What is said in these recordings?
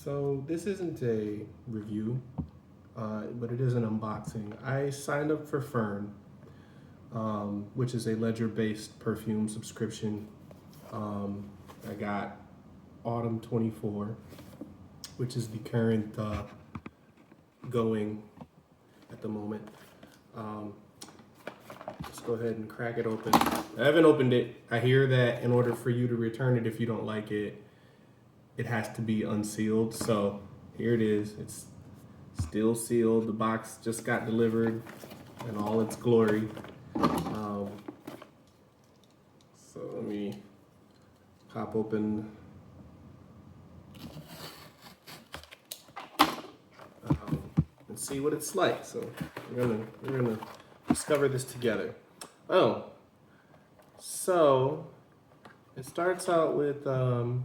So this isn't a review, but it is an unboxing. I signed up for Ffern, which is a ledger-based perfume subscription. I got Autumn 24, which is the current going at the moment. Let's go ahead and crack it open. I haven't opened it. I hear that in order for you to return it if you don't like it, it has to be unsealed. So here it is. It's still sealed. The box just got delivered in all its glory. So let me pop open and see what it's like. So we're gonna discover this together. Oh, so it starts out with a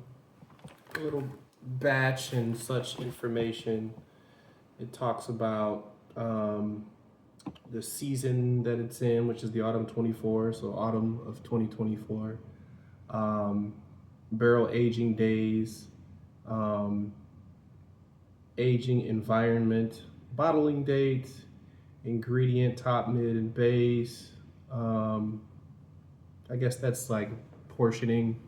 little batch and such information. It talks about the season that it's in, which is the autumn 24, so autumn of 2024. Barrel aging days, aging environment, bottling date, ingredient, top, mid, and base. I guess that's like portioning,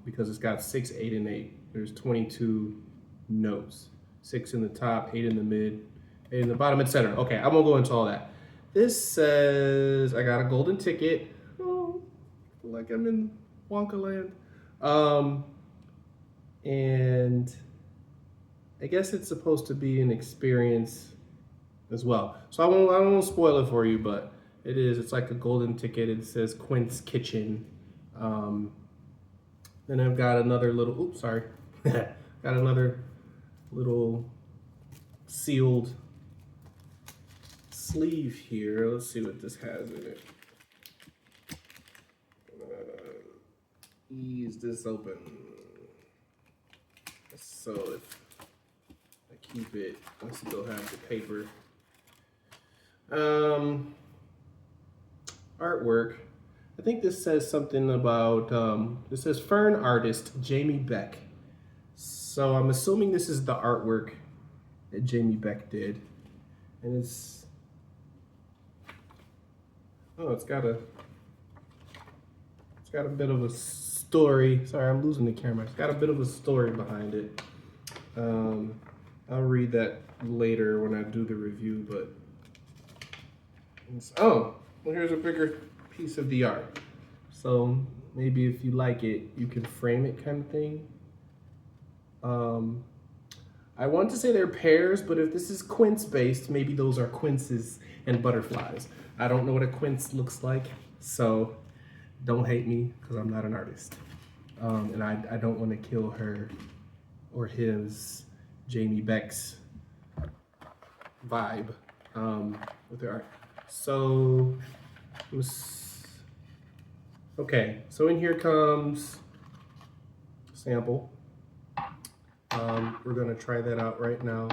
because it's got 6, 8, and 8. There's 22 notes. 6 in the top, 8 in the mid, 8 in the bottom, etc. Okay, I won't go into all that. This says I got a golden ticket. Oh, like I'm in Wonka land. And I guess it's supposed to be an experience as well. So I won't spoil it for you, but it is. It's like a golden ticket. It says Quint's Kitchen. Then I've got another little. Oops, sorry. Got another little sealed sleeve here. Let's see what this has in it. Ease this open. So if I keep it, I still have the paper. Artwork. I think this says something about, it says Ffern artist Jamie Beck. So I'm assuming this is the artwork that Jamie Beck did. And it's, oh, it's got a bit of a story. Sorry, I'm losing the camera. It's got a bit of a story behind it. I'll read that later when I do the review, but oh, well, here's a bigger piece of the art. So maybe if you like it, you can frame it, kind of thing. I want to say they're pears, but if this is quince based, maybe those are quinces and butterflies. I don't know what a quince looks like, so don't hate me because I'm not an artist. And I don't want to kill her or his, Jamie Beck's vibe with their art. So, okay, so in here comes sample. We're gonna try that out right now.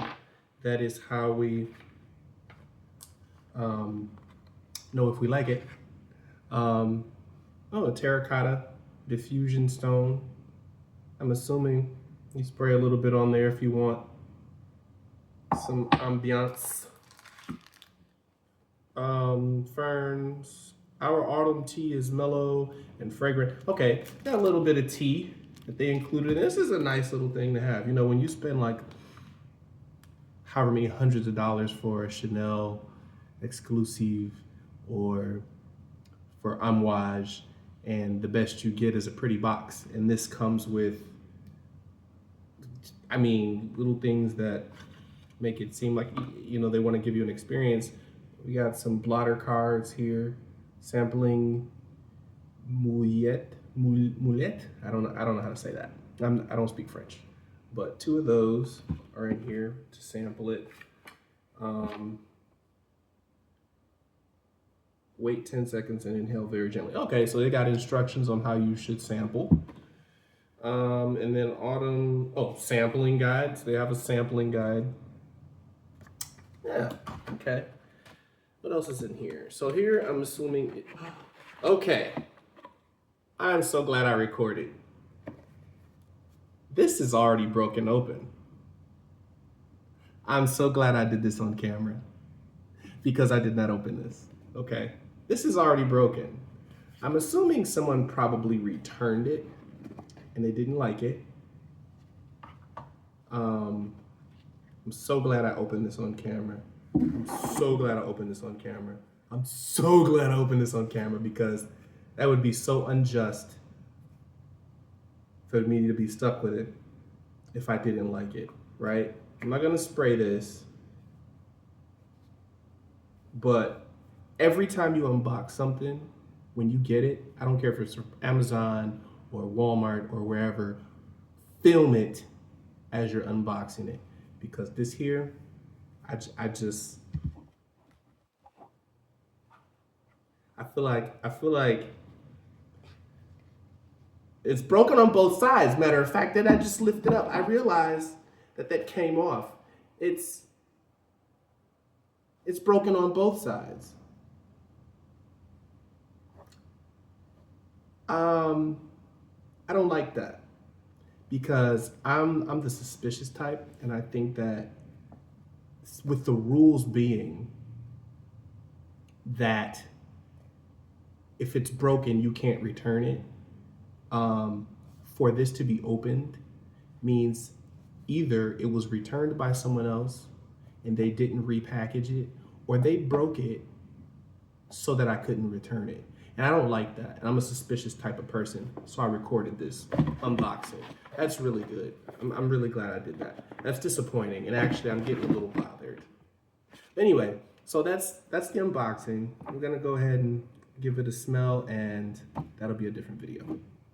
That is how we know if we like it. Oh, a terracotta diffusion stone. I'm assuming you spray a little bit on there if you want some ambiance. Ferns. Our autumn tea is mellow and fragrant. Okay, got a little bit of tea that they included. This is a nice little thing to have. You know, when you spend like however many hundreds of dollars for a Chanel exclusive or for Amouage, and the best you get is a pretty box. And this comes with, I mean, little things that make it seem like, you know, they want to give you an experience. We got some blotter cards here, sampling Moulet. I don't know how to say that. I don't speak French, but 2 of those are in here to sample it. Wait 10 seconds and inhale very gently. Okay, so they got instructions on how you should sample. And then sampling guides. They have a sampling guide. Yeah, okay. What else is in here? So here, I'm assuming, okay. I'm so glad I recorded. This is already broken open. I'm so glad I did this on camera because I did not open this. Okay, this is already broken. I'm assuming someone probably returned it and they didn't like it. I'm so glad I opened this on camera. I'm so glad I opened this on camera. I'm so glad I opened this on camera because that would be so unjust for me to be stuck with it if I didn't like it, right? I'm not gonna spray this, but every time you unbox something, when you get it, I don't care if it's from Amazon or Walmart or wherever, film it as you're unboxing it. Because this here, I feel like it's broken on both sides. Matter of fact, that I just lifted up, I realized that came off. It's broken on both sides. I don't like that because I'm the suspicious type, and I think that with the rules being that if it's broken, you can't return it. For this to be opened means either it was returned by someone else and they didn't repackage it, or they broke it so that I couldn't return it. And I don't like that. And I'm a suspicious type of person. So I recorded this unboxing. That's really good. I'm really glad I did that. That's disappointing. And actually, I'm getting a little bothered. Anyway, so that's the unboxing. I'm going to go ahead and give it a smell, and that'll be a different video.